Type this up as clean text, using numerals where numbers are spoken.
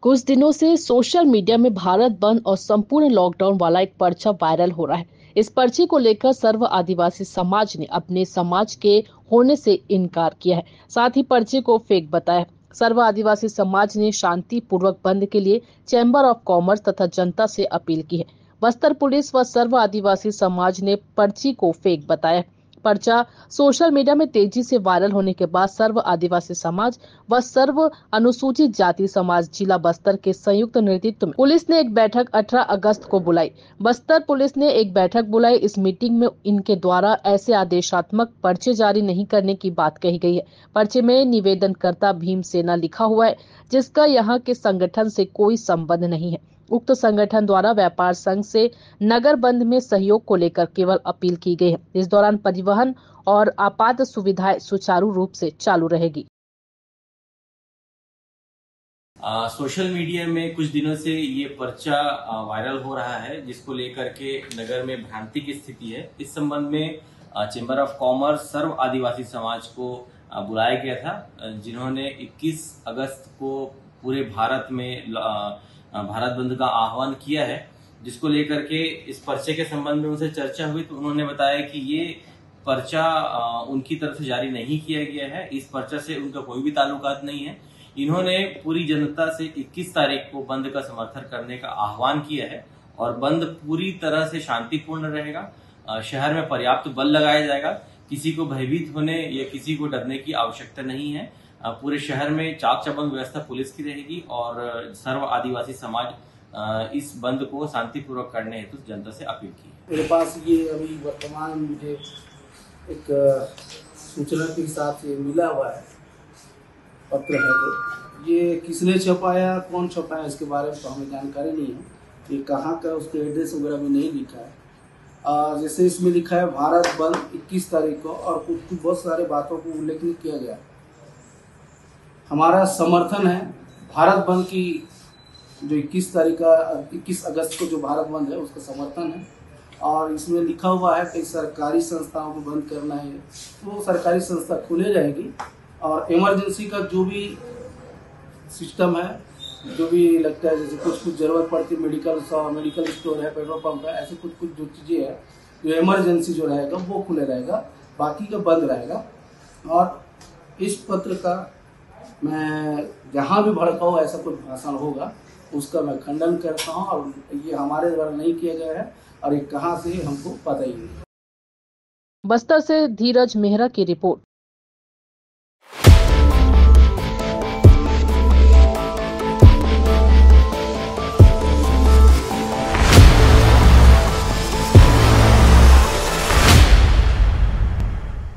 कुछ दिनों से सोशल मीडिया में भारत बंद और संपूर्ण लॉकडाउन वाला एक पर्चा वायरल हो रहा है। इस पर्चे को लेकर सर्व आदिवासी समाज ने अपने समाज के होने से इनकार किया है, साथ ही पर्चे को फेक बताया। सर्व आदिवासी समाज ने शांतिपूर्वक बंद के लिए चैम्बर ऑफ कॉमर्स तथा जनता से अपील की है। बस्तर पुलिस व सर्व आदिवासी समाज ने पर्ची को फेक बताया। पर्चा सोशल मीडिया में तेजी से वायरल होने के बाद सर्व आदिवासी समाज व सर्व अनुसूचित जाति समाज जिला बस्तर के संयुक्त नेतृत्व में पुलिस ने एक बैठक 18 अगस्त को बुलाई। बस्तर पुलिस ने एक बैठक बुलाई। इस मीटिंग में इनके द्वारा ऐसे आदेशात्मक पर्चे जारी नहीं करने की बात कही गई है। पर्चे में निवेदनकर्ता भीम सेना लिखा हुआ है, जिसका यहाँ के संगठन से कोई संबंध नहीं है। उक्त संगठन द्वारा व्यापार संघ से नगर बंद में सहयोग को लेकर केवल अपील की गई है। इस दौरान परिवहन और आपात सुविधाएं सुचारू रूप से चालू रहेगी। सोशल मीडिया में कुछ दिनों से ये पर्चा वायरल हो रहा है, जिसको लेकर के नगर में भ्रांति की स्थिति है। इस संबंध में चैम्बर ऑफ कॉमर्स सर्व आदिवासी समाज को बुलाया गया था, जिन्होंने 21 अगस्त को पूरे भारत में भारत बंद का आह्वान किया है, जिसको लेकर के इस पर्चे के संबंध में उनसे चर्चा हुई तो उन्होंने बताया कि ये पर्चा उनकी तरफ से जारी नहीं किया गया है। इस पर्चा से उनका कोई भी ताल्लुकात नहीं है। इन्होंने पूरी जनता से 21 तारीख को बंद का समर्थन करने का आह्वान किया है और बंद पूरी तरह से शांतिपूर्ण रहेगा। शहर में पर्याप्त बल लगाया जाएगा। किसी को भयभीत होने या किसी को डरने की आवश्यकता नहीं है। पूरे शहर में चाक चौबंद व्यवस्था पुलिस की रहेगी और सर्व आदिवासी समाज इस बंद को शांतिपूर्वक करने हेतु जनता से अपील की है। मेरे पास ये अभी वर्तमान मुझे एक सूचना के हिसाब से मिला हुआ है पत्र है। तो ये किसने छपाया, कौन छपाया, इसके बारे में तो हमें जानकारी नहीं है। ये कहाँ का, उसके एड्रेस वगैरह भी नहीं लिखा है। जैसे इसमें लिखा है भारत बंद 21 तारीख को और कुछ बहुत सारे बातों को उल्लेख किया गया। हमारा समर्थन है भारत बंद की, जो 21 अगस्त को जो भारत बंद है उसका समर्थन है। और इसमें लिखा हुआ है कि सरकारी संस्थाओं को बंद करना है, तो सरकारी संस्था खुले रहेगी और इमरजेंसी का जो भी सिस्टम है, जो भी लगता है, जैसे कुछ जरूरत पड़ती है, मेडिकल स्टोर है, पेट्रोल पंप है, ऐसे कुछ जो चीज़ें हैं जो इमरजेंसी जो रहेगा वो खुले रहेगा, बाकी का बंद रहेगा। और इस पत्र का मैं जहाँ भी भड़काऊ ऐसा कुछ भाषण होगा उसका मैं खंडन करता हूँ और ये हमारे द्वारा नहीं किया गया है और ये कहाँ से हमको पता ही नहीं। बस्तर से धीरज मेहरा की रिपोर्ट।